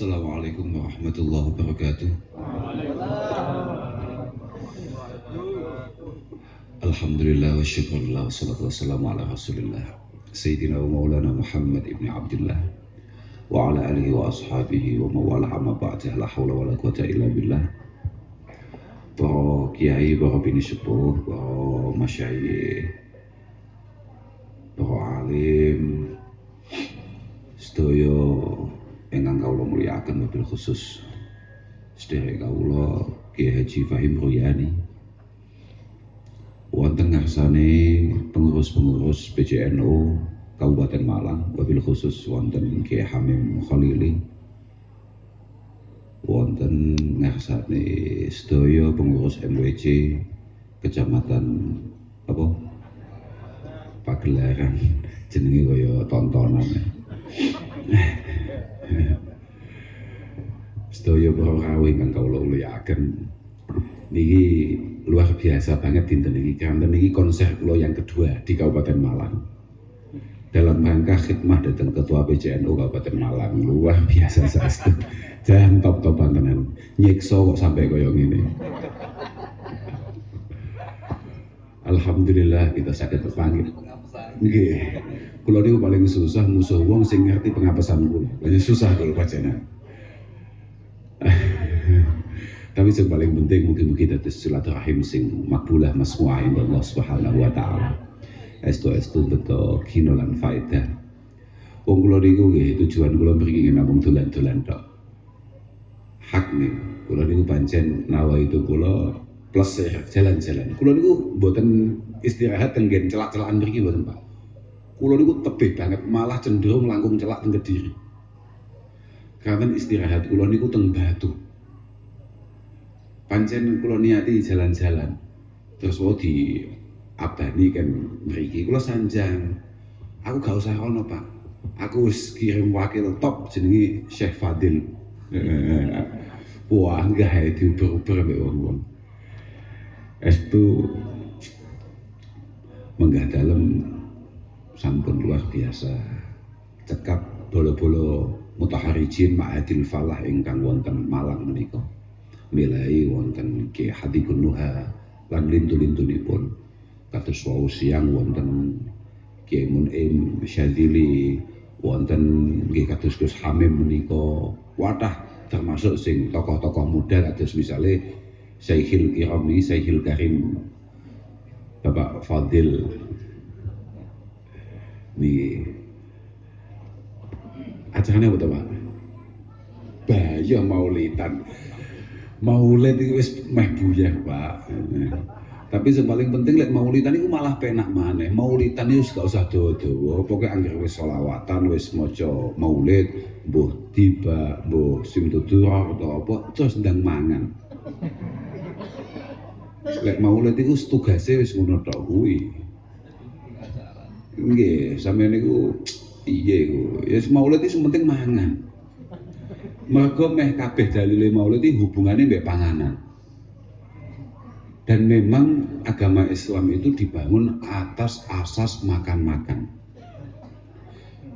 Assalamualaikum warahmatullahi wabarakatuh. Alhamdulillah wa syukurillah wa salatu wassalamu ala rasulillah Sayyidina wa maulana Muhammad ibn Abdullah wa ala alihi wa ashabihi wa mawala amma ba'dah, la hawla wa la quwata illa billah. Para kiai, para bini sepuh, para masyayikh, para alim, sedaya ingkang kawula mulyakaken wabil khusus sedherek kawula Kiai Haji Fahim Royani wonten ngarsane pengurus-pengurus PJNU Kabupaten Malang, wabil khusus wonten Kiai Hamim Khalili, wonten ngarsane sedaya pengurus MWC Kecamatan Pagelaran, jenenge kaya tontonan. Sedaya para rawuh ingkang kawula mulyakaken, niki luar biasa banget dinten niki, karena niki konser kula yang kedua di Kabupaten Malang dalam rangka khidmah datang Ketua PJNU Kabupaten Malang. Luar biasa saestu, jangan top-topan tenan, nyiksa kok sampai kaya ngene. Alhamdulillah kita saged kepanggih. Nggih, kula niku paling susah musuh wong sing ngerti pengapesan kula. Banyak susah kula pacenan. Tapi yang paling penting mugi-mugi dados silaturahim sing makbulah masmu'ah indallah subhanahu wa ta'ala. Estu beto kino lan faedah. Wong kula niku nggih tujuan kula mriki nggih namung dolan-dolan tok. Hak nih, kula niku pancen nawa itu kula plus jalan-jalan. Kula niku mboten istirahat tenggen celak-celakan mriki mboten, Pak. Kula niku tebih banget, malah cenderung langkung celak teng Kediri. Karena istirahat kula niku teng Batu. Pancen kula niati jalan-jalan. Terus wae di abani kan mriki kula sanjang. Aku gak usah ono, Pak. Aku wis kirim wakil top jenenge Syekh Fadil. Wah, enggak diuber-uber mbek wong-wong. Estu menggah dalem sampun luar biasa. Cekap bolo-bolo mutaharijin ma'adil falah ingkang wonten Malang menika. Milai wonten Ki Hadikun Nuha lan lintu-lintunipun. Kados wau siang wonten Ki Munim Syadzili, wonten nggih kados Gus Hamim menika. Wadah termasuk sing tokoh-tokoh muda kados misale Syekhil Kirami, Syekhil Karim, Bapak Fadil. Nih acaranya apa Pak? Bahaya maulidan. Maulid itu wis meh buyah, Pak. Tapi yang paling penting lek maulidan itu malah penak maneh. Maulidan itu gak usah dawa-dawa, pokoke anggere wis selawatan, wis maca maulid, mbuh tiba, mbuh simtudurah atau apa, terus ndang mangan. Lek maulid itu tugasnya wis ngono tok kuwi. Nggih, sampeyan niku piye ku? Ya maulid itu penting mangan. Mergo meh kabeh dalile maulid iki hubungane mbek panganan. Dan memang agama Islam itu dibangun atas asas makan-makan.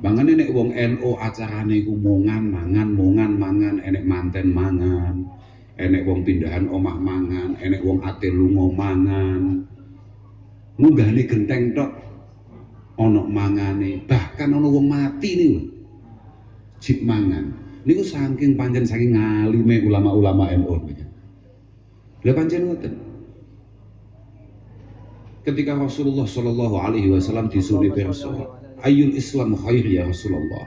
Mangane nek wong NU acarane iku mangan, enek manten mangan, enek wong pindahan omah mangan, enek wong ate lunga mangan. Munggahane genteng tok ana mangane, bahkan ana wong mati niku jip mangan. Niku saking pancen saking ngalime ulama-ulama NU. Lha pancen ngoten. Ketika Rasulullah Shallallahu Alaihi Wasallam disuni pirsa, Ayyul Islam khair ya Rasulullah.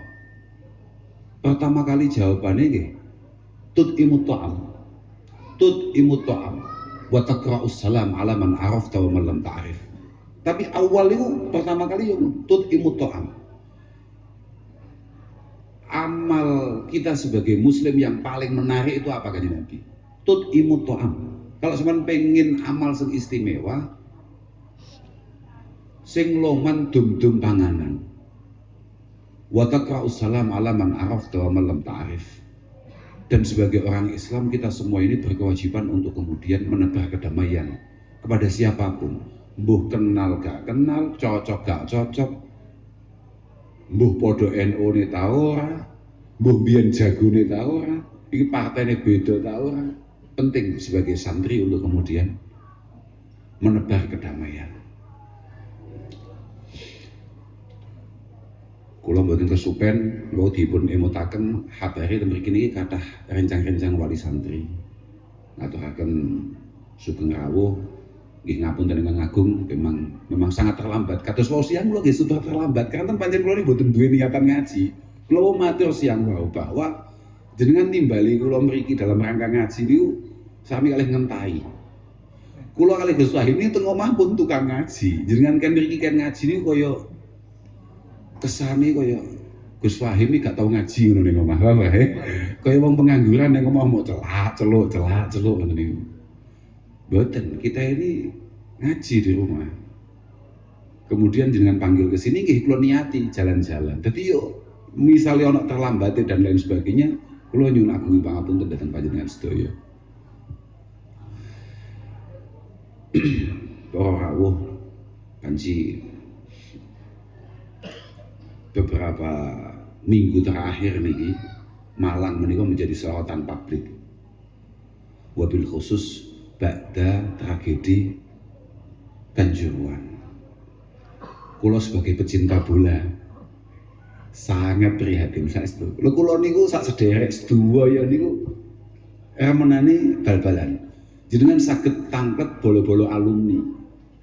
Pertama kali jawabannya nggih, tut'imut ta'am wa taqra'us salam ala man arafta wa man lam ta'rif. Tapi awal itu pertama kali yang tut'imut ta'am. Amal kita sebagai muslim yang paling menarik itu apa kanjeng Nabi? Tut'imut ta'am. Kalau sampean pengen amal sing istimewa, sing loman dum-dum panganan. Wa taqra'us salam ala man arafta wa man lam ta'rif. Dan sebagai orang Islam kita semua ini berkewajiban untuk kemudian menebar kedamaian kepada siapapun. Mbuh kenal gak kenal, cocok gak cocok, mbuh podo NU ni ta ora, Mbah biyen jagone ta ora, iki partene beda ta ora. Penting sebagai santri untuk kemudian menebar kedamaian. Kula mboten kesupen kula dipun emutaken habare ten mriki niki kathah rencang-rencang wali santri. Ngaturaken sugeng rawuh nggih ngapunten ingkang agung memang sangat terlambat. Kados wau siang kula nggih sudah terlambat karena pancen kula niki mboten duwe niatan ngaji. Kula wau matur siang wau bahwa jenengan nimbali kula mriki dalam rangka ngaji niku sami kalih ngentahi. Kula kalih Gus Wahid ini teng omah pun tukang ngaji. Jenengan kan mriki kan ngaji niku kaya kesane kaya Gus Wahid iki gak tau ngaji ngono ning omah wae. Kaya wong pengangguran ning omah mau celuk ngono niku. Mboten, kita ini ngaji di rumah. Kemudian jenengan panggil ke sini nggih kula niati jalan-jalan. Dadi yo misalnya ana terlambat dan lain sebagainya, kula nyuwun agung pangapunten dhateng panjenengan sedaya. Para rawuh panci beberapa minggu terakhir niki Malang menika menjadi sorotan publik. Wabil khusus ba'da tragedi Kanjuruhan. Kula sebagai pecinta bola sangat prihatin saestu. Lho kula niku sak sederek sedaya niku remenane bal-balan. Jenengan saged tanglet bola-bola alumni.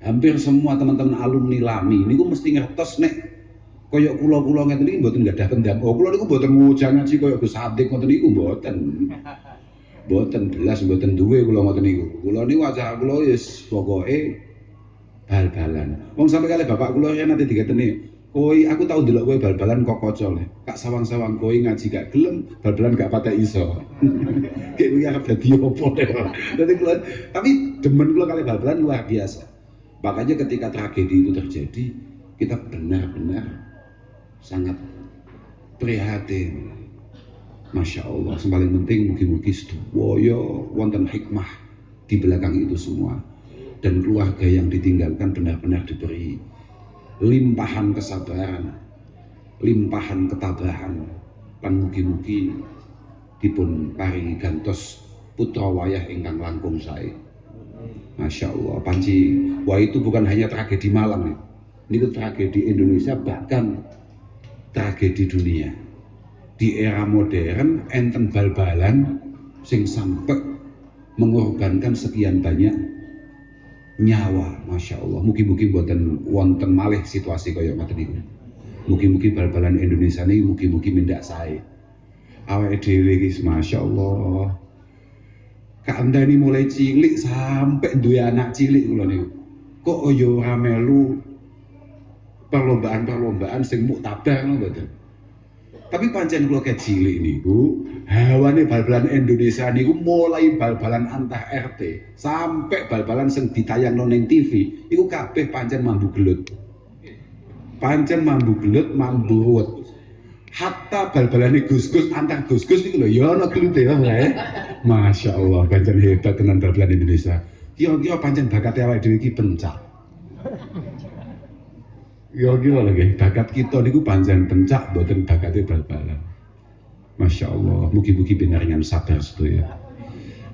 Hampir semua teman-teman alumni Lami niku mesti ngertos nek kaya kula-kula ngeten iki mboten gadah pendam. Oh kula niku mboten ngujang ngaji kaya Gus Sadik ngoten niku mboten. Mboten belas mboten duwe kula ngoten niku. Kula niku acara kula wis pokoke bal-balan. Wong sampe kali bapak kula yen nate digateni, "Kowe aku tau ndelok kowe bal-balan kok kaca le. Kak sawang-sawang kowe ngaji gak gelem, bal-balan gak patek iso." Kayak kuwi arep dadi opo to. Dadi kula tapi demen kula kali bal-balan luar biasa. Makanya ketika tragedi itu terjadi, kita benar-benar sangat prihatin. Masya Allah, yang paling penting mugi-mugi sedaya wonten hikmah di belakang itu semua. Dan keluarga yang ditinggalkan benar-benar diberi limpahan kesabaran, limpahan ketabahan, lan mugi-mugi dipun paringi gantos putra wayah ingkang langkung sae. Masya Allah, panci, wah itu bukan hanya tragedi Malang nih. Ini tragedi Indonesia bahkan tragedi dunia. Di era modern enten bal-balan sing sampai mengorbankan sekian banyak nyawa. Masya Allah, mugi-mugi buatan wonten malih situasi kaya ngoten niku. Mugi-mugi bal-balan Indonesia ini mugi-mugi mindak sae. Awake dhewe iki Masya Allah. Kak Andani mulai cilik sampai duwe anak cilik kula niku. Kok yo ora melu perlombaan-perlombaan sing muktabar ngono mboten. Tapi pancen kula ke cilik niku, hawane bal-balan Indonesia niku mulai bal-balan antar RT sampai bal-balan sing ditayangno ning TV, iku kabeh pancen mambu gelut. Pancen mambu gelut, mambu ruwet. Hatta bal-balane Gus-Gus antar Gus-Gus niku lho ya ana gelute wae. Masya Allah, pancen hebat tenan bal-balan Indonesia. Kira-kira pancen bakat awake dhewe iki pencak. Kira-kira lagi bakat kita niku pancen pencak mboten bakate bal-balan. Masya Allah, mugi-mugi pinaringan sabar sedaya.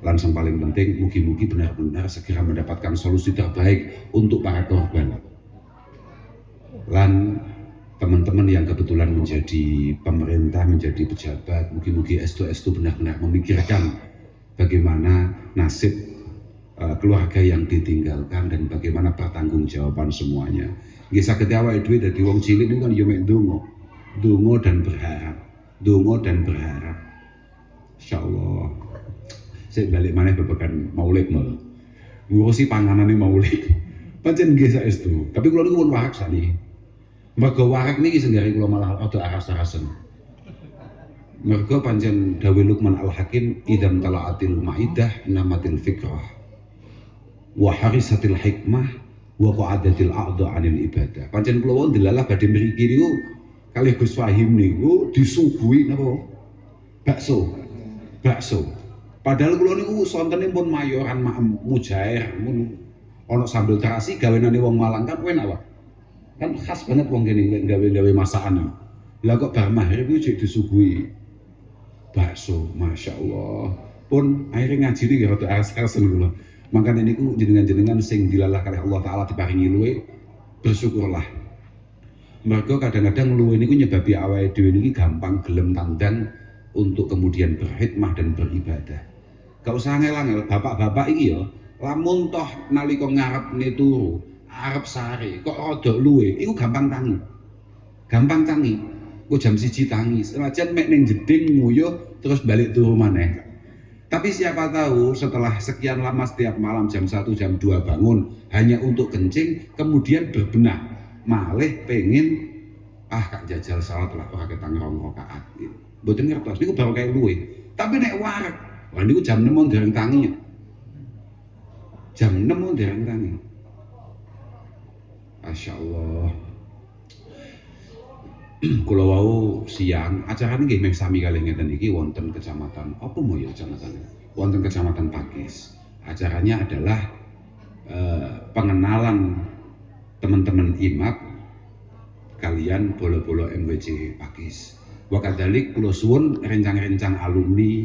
Lan sing paling penting mugi-mugi benar-benar segera mendapatkan solusi terbaik untuk para korban. Lan teman-teman yang kebetulan menjadi pemerintah, menjadi pejabat, mugi-mugi estu benar-benar memikirkan bagaimana nasib keluarga yang ditinggalkan dan bagaimana pertanggungjawaban semuanya. Nggih saged awake dhewe dadi wong cilik niku kan yo mek ndonga dan berharap. Ndonga dan berharap. Insyaallah. Saya balik maneh babagan maulid malah. Ngurusi panganane maulid. Pancen nggih saestu. Tapi kula niku pun warak sakniki. Mergo warak niki senggari kula malah rada aras-arasen. Mergo pancen dawuh Luqman Al-Hakim, "Idzam tala'atil ma'idah namatil fikrah wa harisatil hikmah wa qa'adatil a'dha 'anil ibadah." Pancen kula wau ndelalah badhe mriki niku kalih Gus Fahim niku disuguhi napa? Bakso. Padahal kula niku sontene pun mayoran mujair, mun ana sambel terasi gawenane wong Malang kan enak wae. Kan khas banget wong kene gawe-gawe masakan. Lah kok bar maghrib iki disuguhi bakso, masya Allah. Pun akhirnya ngaji ini rada aras-arasen kula. Makanya niku jenengan-jenengan sing dilalah kalih Allah Taala diparingi luwe, bersyukurlah. Mergo kadang-kadang luwe niku nyebabi awake dhewe niki gampang gelem tandan untuk kemudian berkhidmah dan beribadah. Gak usah angel-angel, bapak-bapak iki ya, lamun toh nalika ngarepne turu, arep sare, kok rada luwe, iku gampang tangi. Gampang tangi. Kok jam 1 tangi, senajan mek ning jeding nguyuh terus balik turu maneh. Tapi siapa tahu setelah sekian lama setiap malam jam 1 jam 2 bangun hanya untuk kencing, kemudian berbenah malih pengen kak jajal salat lah ora ketang 2 rakaat. Mboten ngertos niku baru kaya luwe. Tapi nek wareg, wah niku jam 6 dereng tangi. Jam 6 dereng tangi. Masya Allah. Kula wau siang acarane nggih meh sami kalih ngeten iki wonten kecamatan apa mau ya kecamatan wonten kecamatan Pakis. Acaranya adalah pengenalan teman-teman IMAP kalian bolo-bolo MWC Pakis. Wakadalik kula suwun rencang-rencang alumni,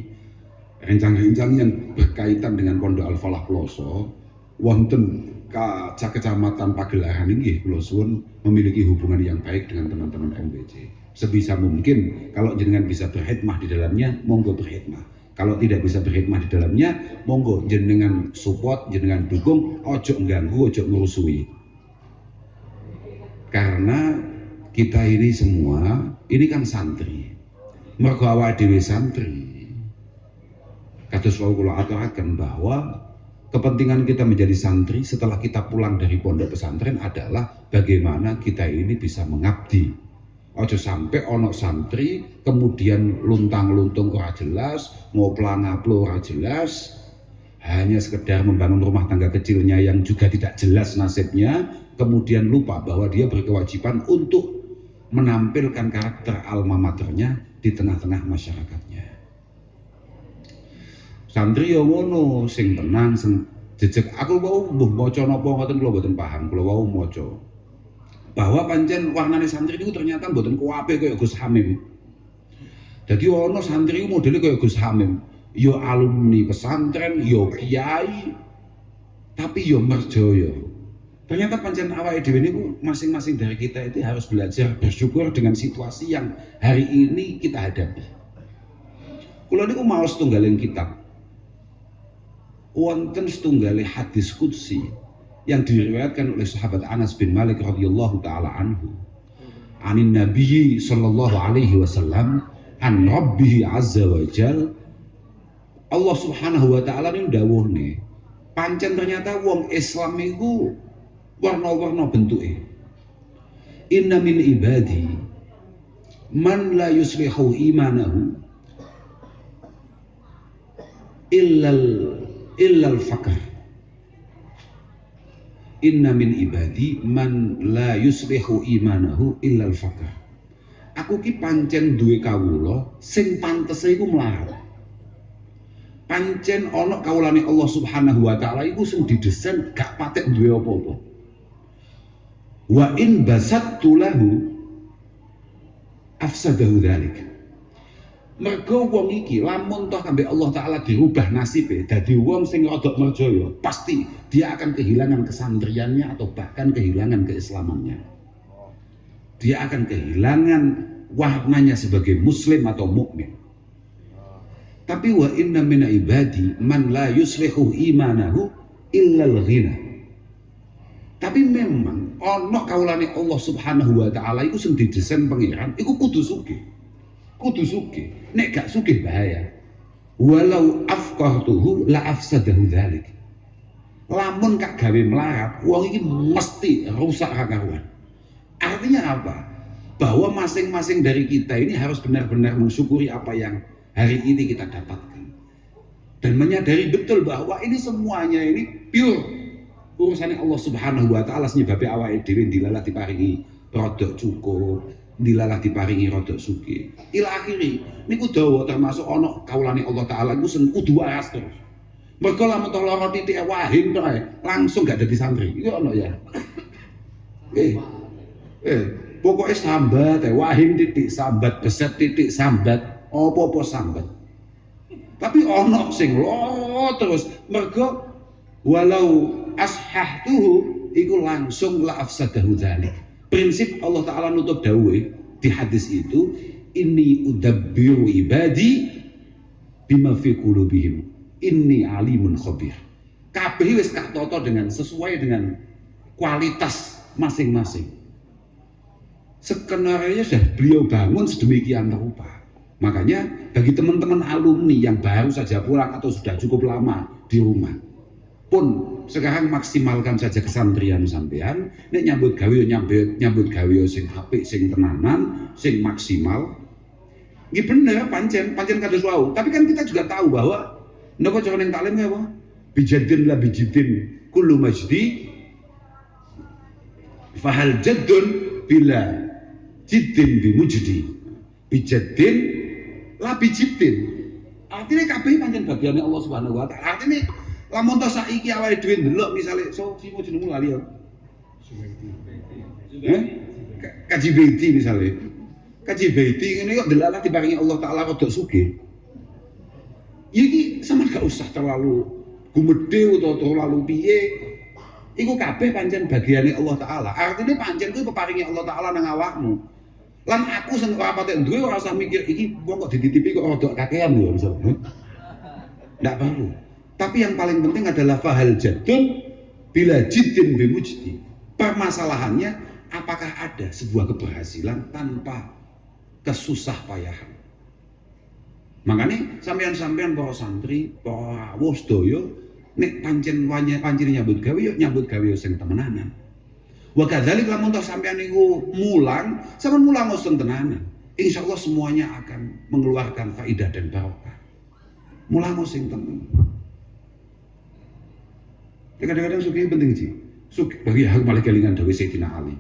rencang-rencang yang berkaitan dengan Pondok Al-Falah Ploso wonten kecamatan Pagelaran ini kula suwun memiliki hubungan yang baik dengan teman-teman MWC. Sebisa mungkin kalau jenengan bisa berkhidmah di dalamnya, monggo berkhidmah. Kalau tidak bisa berkhidmah di dalamnya, monggo jenengan support, jenengan dukung, ojo ganggu, ojo ngurusui. Karena kita ini semua, ini kan santri. Mergo awake dhewe santri. Kados wau kula aturaken bahwa kepentingan kita menjadi santri setelah kita pulang dari pondok pesantren adalah bagaimana kita ini bisa mengabdi. Ojo sampai ono santri kemudian luntang-luntung ora jelas, ngoplang-ngaplo ora jelas, hanya sekedar membangun rumah tangga kecilnya yang juga tidak jelas nasibnya, kemudian lupa bahwa dia berkewajiban untuk menampilkan karakter alma maternya di tengah-tengah masyarakatnya. Santri yo ngono, sing tenang, sing jejeg. Aku wau mbuh maca napa ngoten kula mboten paham. Kula wau maca bahwa pancen warnane santri niku ternyata mboten kuwabe kaya Gus Hamim. Dadi ana santri modele kaya Gus Hamim, yo alumni pesantren, yo kiai, tapi yo merjaya. Ternyata pancen awake dhewe niku masing-masing dari kita itu harus belajar bersyukur dengan situasi yang hari ini kita hadapi. Kula niku maos tunggaling kitab wonten setunggal hadis qudsi yang diriwayatkan oleh sahabat Anas bin Malik radhiyallahu taala anhu. Anin Nabi sallallahu alaihi wasallam an Rabbih azza wa jal. Allah Subhanahu wa taala ini dawuhne, pancen ternyata wong Islam iku warna-warna bentuke. Inna min ibadi man la yuslihu imanahu illal fakr. Inna min ibadi man la yuslihu imanahu illal fakr. Aku ki pancen duwe kawula sing pantese iku melarat. Pancen ana kawulane Allah Subhanahu wa taala iku sing didesain gak patek duwe apa-apa. Wa in basattu lahu afsadahu dzalik. Mergo wong iki lamun toh ambek Allah taala dirubah nasibe dadi wong sing rada merjaya, pasti dia akan kehilangan kesantriannya atau bahkan kehilangan keislamannya. Dia akan kehilangan warnanya sebagai muslim atau mukmin. Tapi wa inna min ibadi man la yuslihu imanahu illal ghina. Tapi memang ana kawulane Allah Subhanahu wa taala iku sing didesain pangeran iku kudu sugih. Kudu sugih. Nek gak sugih bahaya. Walau afqartuhu la afsadahu dzalik. Lamun gak gawe melarat, wong iki mesti rusak karuan. Artinya apa? Bahwa masing-masing dari kita ini harus benar-benar mensyukuri apa yang hari ini kita dapatkan. Dan menyadari betul bahwa ini semuanya ini pure urusannya Allah Subhanahu wa taala nyebabe awake dhewe dilalah diparingi rodok cukup, dilalah diparingi rodok sugih. Ila akhiri niku dawa termasuk ana kawulane Allah taala iku sing kudu waras terus. Mergo lamun to lara titik wahim to langsung gak dadi santri. Iku ana ya. Pokoknya sambat wahim titik sambat, beset titik sambat, apa-apa sambat. Tapi ono sing loro terus mergo walau ashahtuhu iku langsung la afsadahu dzalik. Prinsip Allah Ta'ala nutup dawuh di hadis itu, inni udabbiru ibadi bima fi qulubihim inni alimun khabir. Kabeh wis katata dengan sesuai dengan kualitas masing-masing. Skenario sudah beliau bangun sedemikian rupa. Makanya bagi teman-teman alumni yang baru saja pulang atau sudah cukup lama di rumah pun sekarang maksimalkan saja kesantrian sampean. Nek nyambut gawe sing apik, sing tenanan, sing maksimal. Nggih bener pancen kados wau. Tapi kan kita juga tahu bahwa napa cara ning taklim apa? Bijadin la bijidin kullu majdi fahal jaddun bila jiddin bimujdi. Bijadin la bijidin. Artinya kabeh pancen bagiane Allah Subhanahu wa taala. Artinya lamun to saiki awake dhewe ndelok misale sopo jenengmu lali ya. Kaji Baiti misalnya. Kaji Baiti ngene kok delala diparingi Allah taala rada sugih. Iki sama gak usah terlalu gumedhe utawa terlalu piye. Iku kabeh pancen bagiane Allah taala. Artinya pancen kuwi peparingi Allah taala nang awakmu. Lan aku sing ora patek duwe ora usah mikir iki wong kok dititipi kok rada kakean lho misalnya. Ndak perlu. Tapi yang paling penting adalah fahal jadun bila jiddin bimujdi. Permasalahannya apakah ada sebuah keberhasilan tanpa kesusah payahan. Makanya sampean-sampean para santri, para rawuh sedaya nek pancen nyambut gawe yo nyambut gawe sing temenanan. Wa kadzalik lamun toh sampean niku mulang, sampean mulang sing tenanan. Insyaallah semuanya akan mengeluarkan faidah dan barokah. Mulang sing temen. Kadang-kadang sugih penting sih. Sugih bagi aku malah kelingan dawuh Sayyidina Ali.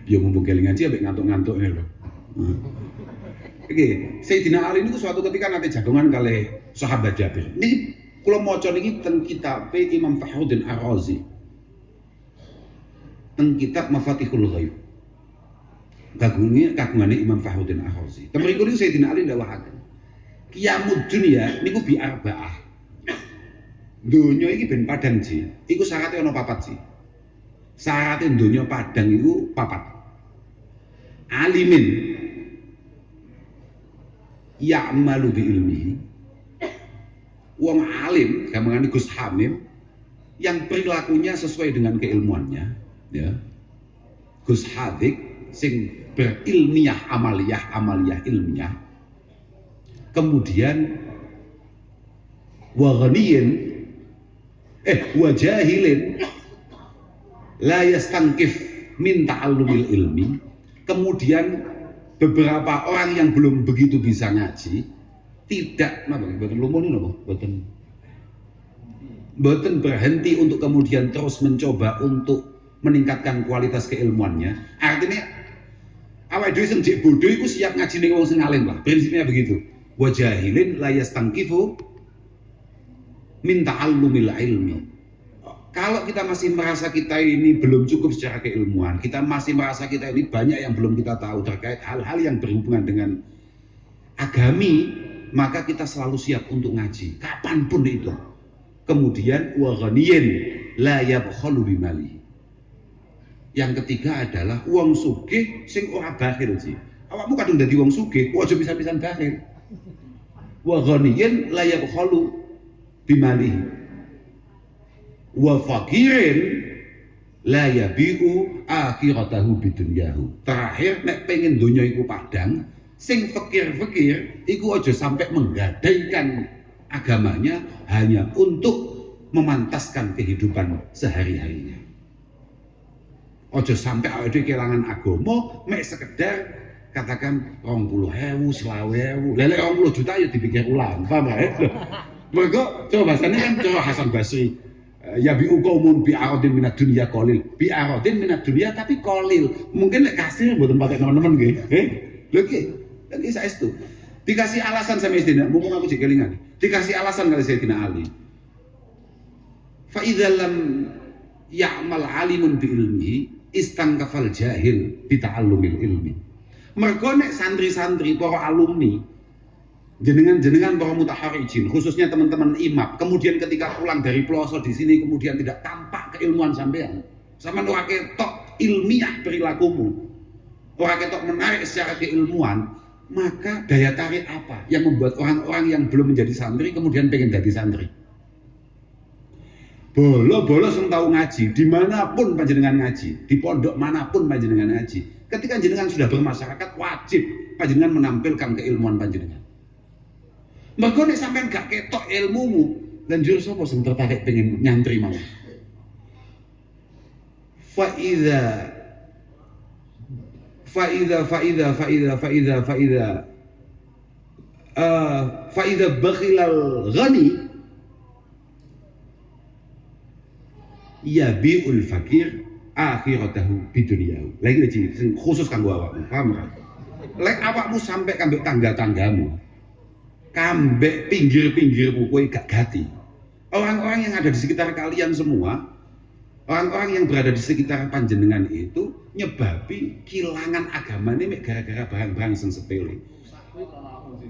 Ya mumpung kelingan sih ambek ngantuk-ngantuk lho. Oke, Sayyidina Ali niku suatu ketika nate jagongan kali sahabat Jabir. Niki kula maca niki teng kitab Imam Fakhruddin Ar-Razi. Teng kitab Mafatihul Ghaib. Kagungane Imam Fakhruddin Ar-Razi. Temriku niku Sayyidina Ali ndawahaken. Qiyamud dunya niku bi arba'ah. Dunya iki ben padang ji. Iku syaratnya ana papat sih. Syaratnya dunya padang iku papat. Alimin ya'malu bi ilmihi. Wong alim, gamangane Gus Hamim yang perilakunya sesuai dengan keilmuannya, ya. Gus Hadik sing berilmiah amaliyah ilmiah. Kemudian wa ghaniyin wa jahilin la yastankif min ta'allumil ilmi. Kemudian beberapa orang yang belum begitu bisa ngaji tidak boten berhenti untuk kemudian terus mencoba untuk meningkatkan kualitas keilmuannya. Artinya awake dhewe sing jek bodho iku siap ngaji ning wong sing alim lah. Prinsipnya begitu. Wa jahilin la yastankifu min ta'allumil ilmi. Kalau kita masih merasa kita ini belum cukup secara keilmuan, kita masih merasa kita ini banyak yang belum kita tahu terkait hal-hal yang berhubungan dengan agami, maka kita selalu siap untuk ngaji, kapanpun itu. Kemudian wa ghaniyin la yabkhalu bimali. Yang ketiga adalah wong sugih sing ora bakhil sih. Awakmu kadung dadi wong sugih, aja bisa-pisan bakhil. Wa ghaniyin la yabkhalu bimalihi. Wa fakirin la yabi'u akhiratahu bidunyahu. Terakhir nek pengen donya iku padang, sing fakir-fakir iku aja sampai menggadaikan agamanya hanya untuk memantaskan kehidupan sehari-harinya. Aja sampai awake kehilangan agama mek sekedar katakan 20.000, 20.000, lelek 20 juta ya dipikir ulang, paham ya? Mergo coba bahasane kan cara Hasan Basri. Ya bi uqaumun bi aradin minad dunya qalil. Bi aradin minad dunya tapi qalil. Mungkin lek kasih mboten pakai teman-teman nggih. Lho iki saestu. Dikasih alasan sama Sayyidina, mumpung aku jek kelingan. Dikasih alasan kali Sayyidina Ali. Fa idza lam ya'mal alimun bi ilmihi istankafal jahil bi ta'allumil ilmi. Mergo nek santri-santri para alumni Jenengan para mutaharijin, khususnya teman-teman imam, kemudian ketika pulang dari pelosok di sini kemudian tidak tampak keilmuan sampean. Sama ora ketok ilmiah perilakumu. Ora ketok menarik secara keilmuan, maka daya tarik apa yang membuat orang-orang yang belum menjadi santri kemudian pengen jadi santri? Bolo-bolo sing tahu ngaji, dimanapun panjenengan ngaji, di pondok manapun panjenengan ngaji. Ketika jenengan sudah bermasyarakat, wajib panjenengan menampilkan keilmuan panjenengan. Mergo nek sampean gak ketok ilmumu, lan jur sapa sing tertarik pengen nyantri mau? Faida bakhilal ghani yabiul fakir akhiratahu bidunyahu. Lagi khusus kanggo awakmu, paham kan? Lek awakmu sampai kambek tangga-tanggamu, kambek pinggir-pinggirmu kowe gak gati. Orang-orang yang ada di sekitar kalian semua, orang-orang yang berada di sekitar panjenengan itu nyebabi kilangan agama ini gara-gara barang-barang sing sepele.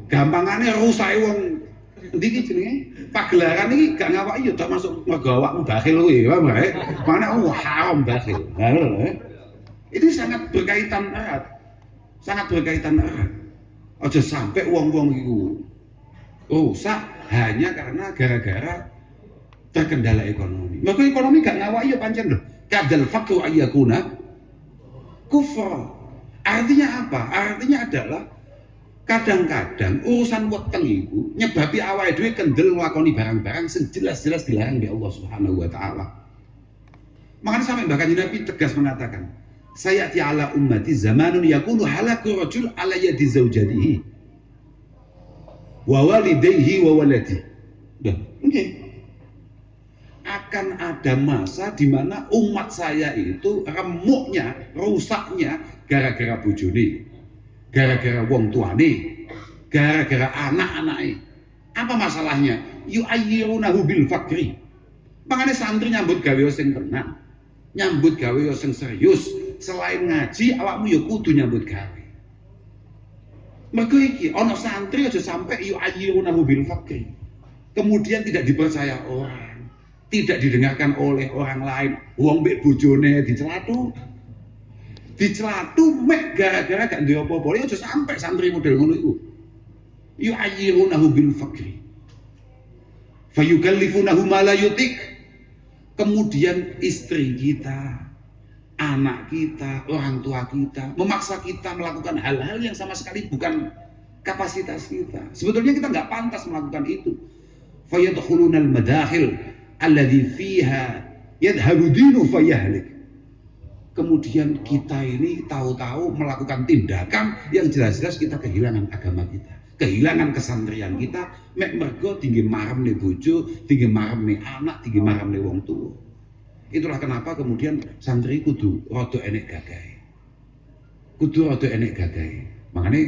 Gampangane rusak wong endi iki jenenge? Pagelaran iki gak ngawaki ya tak masuk mergo awakmu bakhil kuwi, paham gak? Mana haram bakhil. Itu sangat berkaitan erat. Sangat berkaitan erat. Aja sampai wong-wong iku rusak hanya karena gara-gara terkendala ekonomi. Maka ekonomi gak ngawaki ya pancen lho. Kadal faqru ayyakuna kufra. Artinya apa? Artinya adalah kadang-kadang urusan weteng itu nyebabi awake dhewe kendel nglakoni barang-barang sing jelas-jelas dilarang oleh Allah Subhanahu wa taala. Makanya sampai bahkan Nabi tegas mengatakan, "Sayati ala ummati zamanun yakunu halaku rajul ala yadi zaujatihi wa walidayhi wa waladi." Oke. Akan ada masa di mana umat saya itu remuknya, rusaknya gara-gara bojone, gara-gara wong tuane, gara-gara anak-anake. Apa masalahnya? Yu'ayyirunahu bil fakri. Makanya santri nyambut gawe sing tenang, nyambut gawe sing serius. Selain ngaji, awakmu ya kudu nyambut gawe. Mergo iki ana santri aja sampai yu'ayyirunahu bil fakri. Kemudian tidak dipercaya orang, tidak didengarkan oleh orang lain. Wong mbek bojone dicelatu. Dicelatu mek gara-gara gak duwe apa-apa. Ya aja sampai santri model ngono iku. Yu'ayyirunahu bil fakri. Fayukallifunahu ma la yutik. Kemudian istri kita, anak kita, orang tua kita memaksa kita melakukan hal-hal yang sama sekali bukan kapasitas kita. Sebetulnya kita nggak pantas melakukan itu. Fayadkhulunal madahil alladhi fiha yadhabu dinu fayahlik. Kemudian kita ini tahu-tahu melakukan tindakan yang jelas-jelas kita kehilangan agama kita, kehilangan kesantrian kita, mek mergo tinggi maramne bojo, tinggi maramne anak, tinggi maramne wong tua. Itulah kenapa kemudian santri kudu rada enek gagahe. Kudu rada enek gagahe. Makanya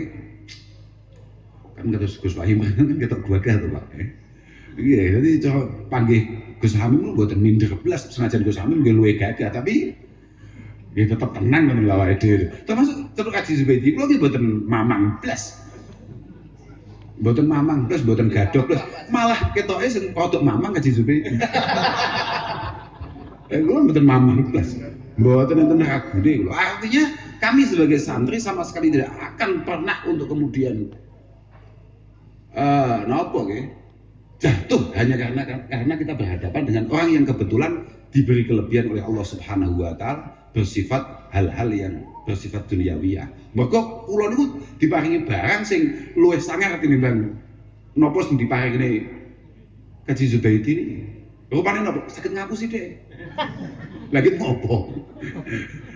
kan kata Gus Wahim kan ketok gagah to, Pak. Iya, jadi cara panggih Gus Hamim lu mboten minder blas, senajan Gus Hamim nggih luwih gagah, tapi ya tetep tenang kan lho awake dhewe. Termasuk terus Kaji Zubaidi kula nggih mboten mamang blas. Mboten mamang blas, mboten gadog blas. Malah ketoke sing rodok mamang Kaji Zubaidi. Kula mboten mamang blas. Mboten enten ragune kula. Artinya kami sebagai santri sama sekali tidak akan pernah untuk kemudian napa nggih? Jatuh hanya karena kita berhadapan dengan orang yang kebetulan diberi kelebihan oleh Allah Subhanahu wa taala bersifat hal-hal yang bersifat duniawiyah. Maka kula niku diparingi barang sing luwih sangar tinimbang napa sing diparingine Kaji Zubaidi ini. Rupane napa? Saged ngapusi dhek. Lagi ngopo?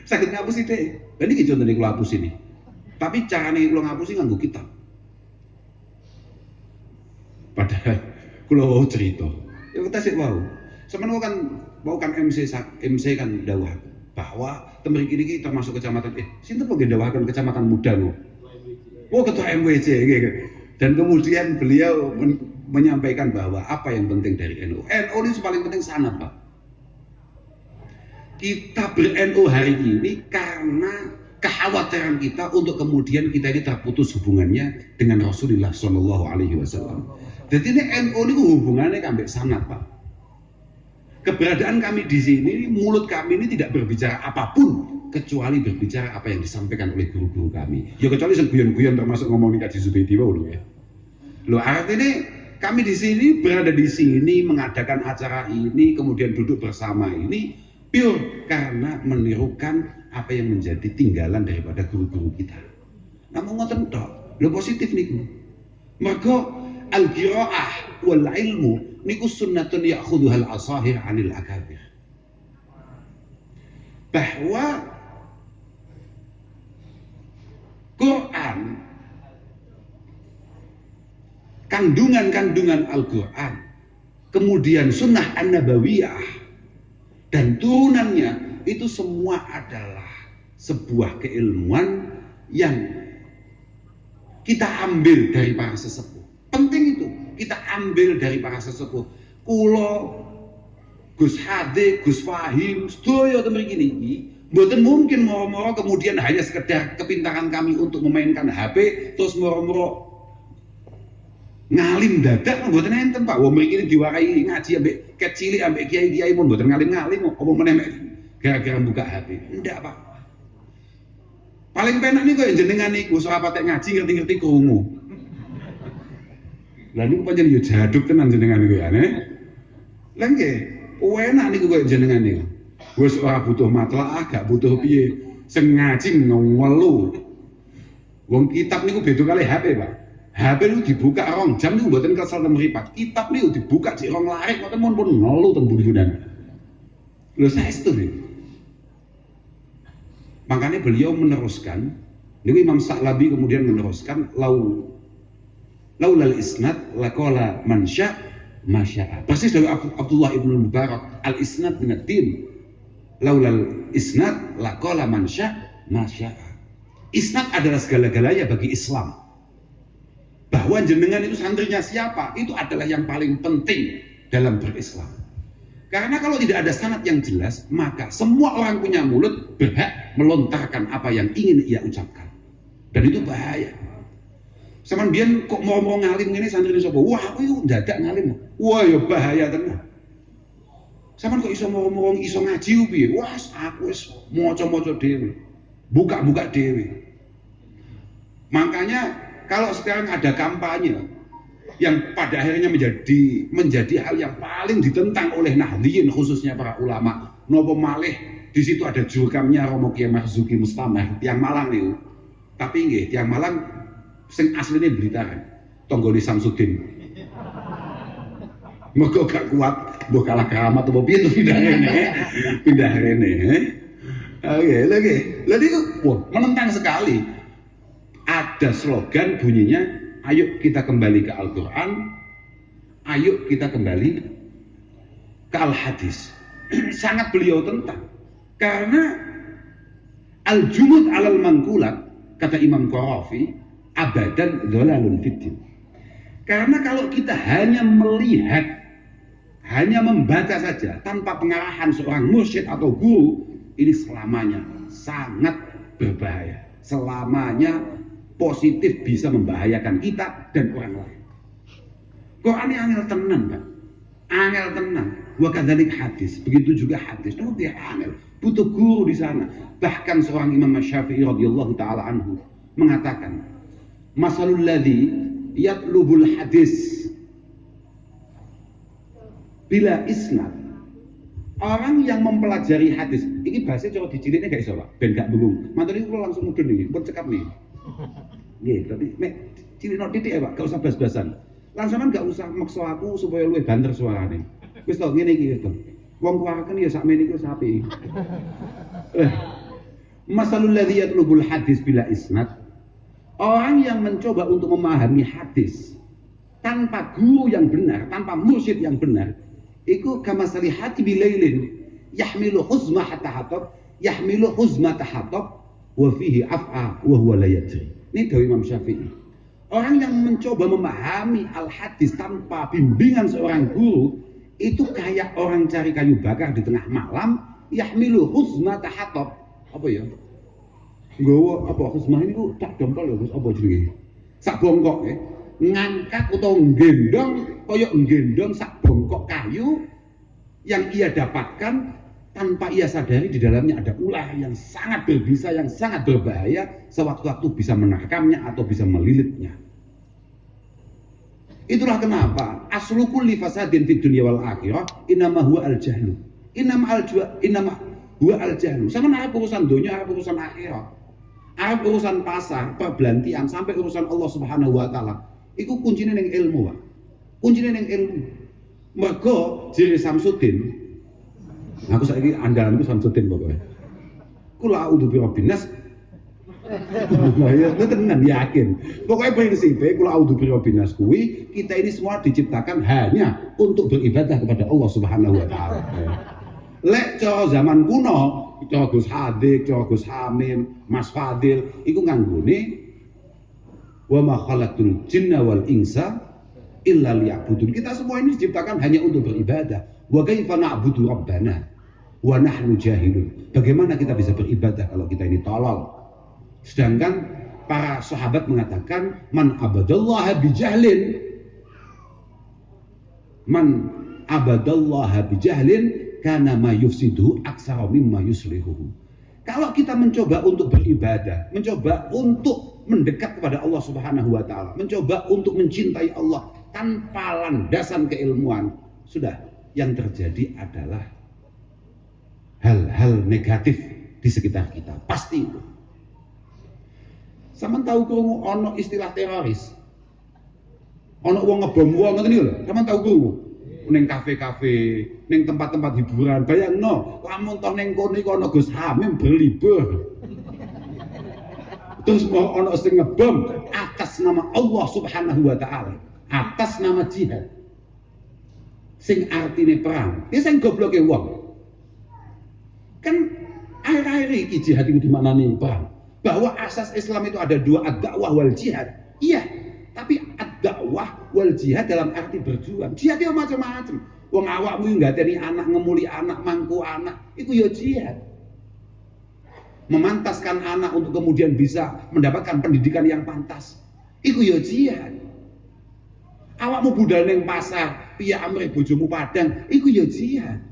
Saged ngapusi dhek. Lah niki contone kula hapus ini. Tapi carane kula ngapusi nganggo kitab. Padahal kula wau cerita. Ya kita sik wau. Sampeyan kan mau kan MC kan dawuh bahwa temriki iki termasuk kecamatan sinten kok dawuhaken kecamatan Muda lho. Oh ketua MWC gitu. Dan kemudian beliau menyampaikan bahwa apa yang penting dari NU. NU ini paling penting sanad, Pak. Kita ber-NU hari ini karena kekhawatiran kita untuk kemudian kita ini terputus hubungannya dengan Rasulullah Shallallahu Alaihi Wasallam. Jadi ini NU ini hubungannya sampai sangat Pak. Keberadaan kami di sini, mulut kami ini tidak berbicara apapun kecuali berbicara apa yang disampaikan oleh guru-guru kami. Ya kecuali guyon-guyon termasuk ngomongin Kaji Zubaidi loh ya. Loh artinya kami di sini berada di sini mengadakan acara ini kemudian duduk bersama ini pure karena menirukan apa yang menjadi tinggalan daripada guru-guru kita. Namun ngoten tok, lho positif niku. Mergo al-qiraah wal ilmu niku sunnatun ya'khudhuhal asahir 'anil akabir. Bahwa Quran, kandungan-kandungan Al-Quran, kemudian sunnah an-nabawiyah dan turunannya itu semua adalah sebuah keilmuan yang kita ambil dari para sesepuh. Penting itu, kita ambil dari para sesepuh. Kulo, Gus Hade, Gus Fahim, sedaya mriki niki mboten mungkin moro-moro kemudian hanya sekedar kepintaran kami untuk memainkan HP terus moro-moro ngalim dadak mboten enten Pak. Wong mriki diwarai ngaji ambek kecil ambek kiai-kiai pun mboten ngalim-ngalim apa meneh gara-gara buka HP. Ndak Pak. Paling penak niku kaya jenengan niku sahabat ngaji ngerti-ngerti krungu. Lah niku pancen yo jaduk tenan jenengan niku ya, nek. Lah nggih, enak niku kaya jenengan niku. Wis ora butuh matlaah, gak butuh piye. Sing ngaji ngelu. Wong kitab niku beda kali HP, Pak. HP niku dibuka 2 jam niku mboten kesel mripat. Kitab niku dibuka sik 2 larik ngoten pun ngelu teng buri-bunan. Lho saestu niku. Makanya beliau meneruskan, niku Imam Sa'labi kemudian meneruskan laulal isnad laqala man sya' ma sya'a. Persis dari Abdullah ibn Mubarak, al isnad min ad-din. Laulal isnad laqala man sya' ma sya'a. Isnad adalah segala-galanya bagi Islam. Bahwa jenengan itu santrinya siapa, itu adalah yang paling penting dalam berislam. Karena kalau tidak ada sanad yang jelas, maka semua orang punya mulut berhak melontarkan apa yang ingin ia ucapkan. Dan itu bahaya. Saman biyen kok mau ngalim ngene santri sapa? Wah, aku itu dadak ngalim. Wah, ya bahaya tenan. Saman kok iso mau iso ngaji piye? Wah, aku wis maca-maca dhewe. Buka-buka dhewe. Makanya kalau sekarang ada kampanye yang pada akhirnya menjadi hal yang paling ditentang oleh Nahdliyin khususnya para ulama. Nopo malih di situ ada jurkamnya Romo Kiai Marzuki Mustamar tiang Malang niku. Tapi nggih, tiang Malang sing asline Blitar. Tonggone Samsudin. Mergo gak kuat, mbok kalah keramat apa piye pindah rene. Pindah rene. Oke, lagi. Lah niku wah, menentang sekali. Ada slogan bunyinya, ayo kita kembali ke Al-Quran, ayo kita kembali ke Al-Hadis. Sangat beliau tentang. Karena Al-Jumud alal mangkulat, kata Imam Qarafi, abadan dhalalun fiddin. Karena kalau kita hanya melihat, hanya membaca saja, tanpa pengarahan seorang mursyid atau guru, ini selamanya sangat berbahaya. Selamanya positif bisa membahayakan kita dan orang lain. Quran ini angel tenan, Pak. Angel tenan. Wa kadzalik hadis. Begitu juga hadis. Itu dia angel. Butuh guru di sana. Bahkan seorang Imam Syafi'i radhiyallahu taala anhu mengatakan, "Masalul ladzi yatlubul hadis bila isnad." Orang yang mempelajari hadis, ini bahasa coba diciliknya gak iso, Pak. Ben gak bingung. Mantan ini langsung mudun nih, pun cekap nih. Nggih, tapi mek cilikno titik ya, Pak, gak usah bas-basan. Langsungan gak usah maksa aku supaya luwih banter suarane. Wis to ngene iki to. Wong kuwaken ya sakmene iku sapi. Masalul ladzi yatlubul hadis bila isnad. Orang yang mencoba untuk memahami hadis tanpa guru yang benar, tanpa mursyid yang benar, iku kamasali hati bilailin yahmilu huzma hatta hatab, yahmilu huzma tahatab wa fihi af'a wa huwa la yadri. Ini dari Imam Syafi'i. Orang yang mencoba memahami al-hadis tanpa bimbingan seorang guru itu kayak orang cari kayu bakar di tengah malam, yahmilu huzma tahatab. Apa ya? Nggawa apa khusmah niku tak dompol lho Gus apa jenenge? Sak bongkok ngangkat atau nggendong kaya nggendong sak bongkok kayu yang ia dapatkan tanpa ia sadari di dalamnya ada ular yang sangat berbisa, yang sangat berbahaya, sewaktu-waktu bisa menerkamnya atau bisa melilitnya. Itulah kenapa aslu kulli fasadin fid dunya wal akhirah innama huwa al jahlu. Innama huwa al jahlu. Sama arep urusan dunia, arep urusan akhirat. Arep urusan pasar, perbelantian sampai urusan Allah Subhanahu wa taala. Iku kuncine ning ilmu, Pak. Kuncine ning ilmu. Mergo jere Samsudin, aku saiki andalanku Samsudin pokoknya. Kula a'udzu birabbin nas. Ya, tenan yakin. Pokoknya prinsipnya kula a'udzu birabbin nas kuwi, kita ini semua diciptakan hanya untuk beribadah kepada Allah Subhanahu wa taala. Lek cara zaman kuno, cara Gus Hadik, cara Gus Hamim, Mas Fadil, iku nganggone wa ma khalaqtul jinna wal insa illa liya'budun. Kita semua ini diciptakan hanya untuk beribadah. Wa kaifa na'budu rabbana wa nahnu jahilun. Bagaimana kita bisa beribadah kalau kita ini tolol? Sedangkan para sahabat mengatakan man abadallaha bijahlin, man abadallaha bijahlin kana ma yufsiduhu aksara mimma yuslihuhu. Kalau kita mencoba untuk beribadah, mencoba untuk mendekat kepada Allah Subhanahu wa taala, mencoba untuk mencintai Allah tanpa landasan keilmuan, sudah yang terjadi adalah hal-hal negatif di sekitar kita. Pasti itu. Sampeyan tahu krungu ana istilah teroris? Ana wong ngebom wong ngoten niku lho. Sampeyan tahu krungu? Ning kafe-kafe, ning tempat-tempat hiburan. Bayangno, lamun toh ning kono iku ana Gus Hamim berlibur. Terus mau ana sing ngebom atas nama Allah Subhanahu wa taala, atas nama jihad. Sing artine perang. Iki sing gobloke wong. Kan akhir-akhir iki jihad itu dimaknani perang. Bahwa asas Islam itu ada dua, ad-dakwah wal jihad. Iya, tapi ad-dakwah wal jihad dalam arti berjuang. Jihad itu macam-macam. Wong awakmu nggateni anak, ngemuli anak, mangku anak, itu ya jihad. Memantaskan anak untuk kemudian bisa mendapatkan pendidikan yang pantas, itu ya jihad. Awakmu budal ning pasar, piye amrih bojomu padang, itu ya jihad.